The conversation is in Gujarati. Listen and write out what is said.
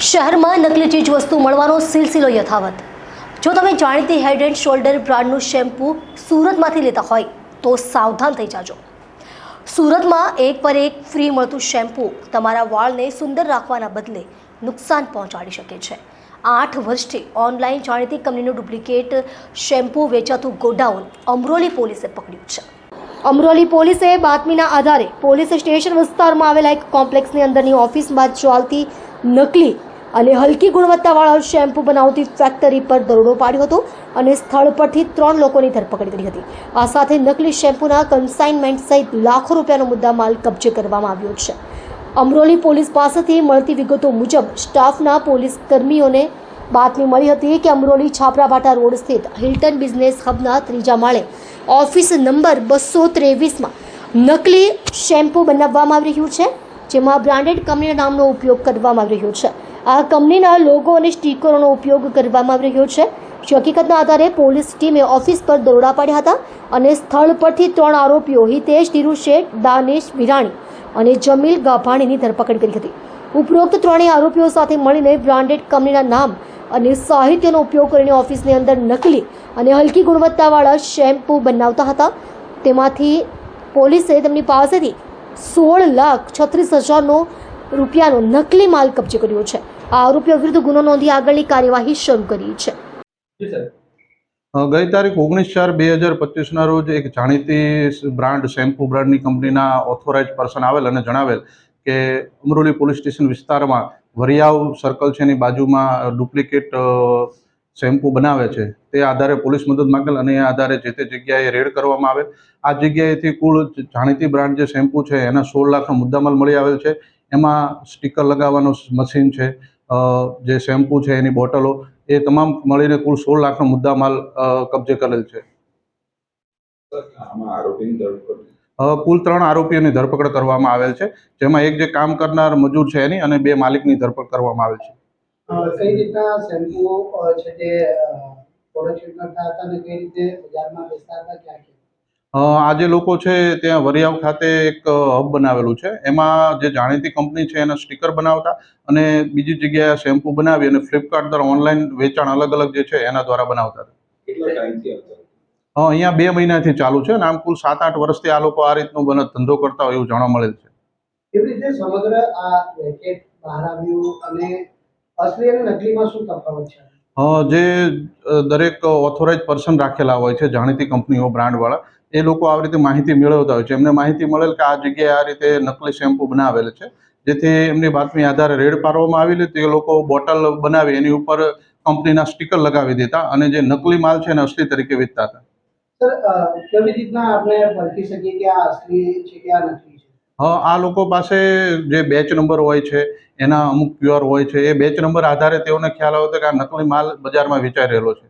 શહેરમાં નકલી ચીજ વસ્તુ મળવાનો સિલસિલો યથાવત। જો તમે જાણીતી હેડ એન્ડ શોલ્ડર બ્રાન્ડનું શેમ્પૂ સુરતમાંથી લેતા હોય તો સાવધાન થઈ જાજો। સુરતમાં એક પર એક ફ્રી મળતું શેમ્પૂ તમારા વાળને સુંદર રાખવાના બદલે નુકસાન પહોંચાડી શકે છે। 8 વર્ષથી ઓનલાઈન જાણીતી કંપનીનું ડુપ્લિકેટ શેમ્પૂ વેચાતું ગોડાઉન અમરોલી પોલીસે પકડ્યું છે। અમરોલી પોલીસે બાતમીના આધારે પોલીસ સ્ટેશન વિસ્તારમાં આવેલા એક કોમ્પ્લેક્સની અંદરની ઓફિસમાં ચાલતી નકલી અને હલકી ગુણવત્તાવાળા શેમ્પૂ બનાવતી ફેક્ટરી પર દરોડો પાડ્યો હતો અને સ્થળ પરથી 3 લોકોની ધરપકડ કરી હતી। આ સાથે નકલી શેમ્પૂના કન્સાઇનમેન્ટ સહિત લાખો રૂપિયાનો મુદ્દામાલ કબજે કરવામાં આવ્યો છે। અમરોલી પોલીસ પાસેથી મળતી વિગતો મુજબ સ્ટાફના પોલીસ કર્મીઓને બાતમી મળી હતી કે અમરોલી છાપરાભાટા રોડ સ્થિત હિલ્ટન બિઝનેસ હબના 3જા માળે ઓફિસ નંબર 223માં નકલી શેમ્પૂ બનાવવામાં આવી રહ્યું છે, જેમાં બ્રાન્ડેડ કંપનીના નામનો ઉપયોગ કરવામાં આવી રહ્યો છે। આ કંપનીના લોગો અને સ્ટીકરોનો ઉપયોગ કરવામાં આવી રહ્યો છે। હકીકતના આધારે પોલીસ ટીમે ઓફિસ પર દરોડા પાડ્યા હતા અને સ્થળ પરથી 3 આરોપીઓ હિતેશ ધીરુશેઠ, દાનેશ વિરાણી અને જમીલ ગાભાણીની ધરપકડ કરી હતી। ઉપરોક્ત 3 આરોપીઓ સાથે મળીને બ્રાન્ડેડ કંપનીના નામ અને સાહિત્યનો ઉપયોગ કરીને ઓફિસની અંદર નકલી અને હલકી ગુણવત્તાવાળા શેમ્પૂ બનાવતા હતા। તેમાંથી પોલીસે તેમની પાસેથી 16,36,000 રૂપિયાનો નકલી માલ કબજે કર્યો છે। આ આરોપીઓ વિરુદ્ધ ગુનો નોંધી આગળની કાર્યવાહી શરૂ કરી છે। ગઈ તારીખ 19/4/2025ના રોજ એક જાણીતી બ્રાન્ડ શેમ્પૂ બ્રાન્ડની કંપનીના ઓથોરાઇઝ પર્સન આવેલ અને જણાવેલ કે અમરોલી પોલીસ સ્ટેશન વિસ્તારમાં વરિયાવ સર્કલ છે એની બાજુમાં ડુપ્લિકેટ શેમ્પૂ બનાવે છે। તે આધારે પોલીસ મદદ માંગેલ અને એ આધારે જે તે જગ્યાએ રેડ કરવામાં આવેલ। આ જગ્યાએથી કુલ જાણીતી બ્રાન્ડ જે શેમ્પૂ છે એના 16 લાખનો મુદ્દામાલ મળી આવેલ છે। એમાં સ્ટીકર લગાવવાનું મશીન છે, જે શેમ્પૂ છે એની બોટલો, એ તમામ મળીને કુલ 16 લાખનો મુદ્દામાલ કબજે કરેલ છે। કુલ 3 આરોપીઓની ધરપકડ કરવામાં આવેલ છે, જેમાં એક જે કામ કરનાર મજૂર છે એની અને 2 માલિકની ધરપકડ કરવામાં આવેલ છે। કઈ રીતના શેમ્પૂ છે તે પ્રોડક્શન કરતા હતા અને કઈ રીતે બજારમાં વેચતા હતા, ક્યાં આ જે લોકો છે ત્યાં વરિયાવ ખાતે એક હબ બનાવેલું છે, એમાં જે જાણીતી કંપની છે એના સ્ટીકર બનાવતા અને બીજી જગ્યાએ શેમ્પૂ બનાવી અને ફ્લિપકાર્ટ દ્વારા ઓનલાઈન વેચાણ અલગ અલગ જે છે એના દ્વારા બનાવતા હતા। અહીંયા 2 મહિનાથી ચાલુ છે અને આમ કુલ 7-8 વર્ષથી આ લોકો આ રીતનો ધંધો કરતા હોય એવું જાણવા મળેલ છે। કેવી રીતે સમગ્ર આ રેકેટ બહાર આવ્યું અને અસલી અને નકલીમાં શું તફાવત છે? જે દરેક ઓથોરાઇઝ પર્સન રાખેલા હોય છે જાણીતી કંપનીઓ બ્રાન્ડવાળા, એ લોકો આવી રીતે માહિતી મેળવતા હોય છે। એમને માહિતી મળેલ કે આ જગ્યાએ આ રીતે નકલી શેમ્પૂ બનાવેલ છે, જેથી એમની બાતમી આધારે રેડ પાડવામાં આવેલી। તે લોકો બોટલ બનાવી એની ઉપર કંપનીના સ્ટીકર લગાવી દેતા અને જે નકલી માલ છે એને અસલી તરીકે વેચતા હતા। સર, કેવી રીતના આપણે પરખી શકીએ કે આ અસલી છે કે આ નકલી છે? આ લોકો પાસે જે બેચ નંબર હોય છે એના અમુક QR હોય છે, એ બેચ નંબર આધારે તેઓને ખ્યાલ આવે કે આ નકલી માલ બજારમાં વેચાઈ રહેલો છે।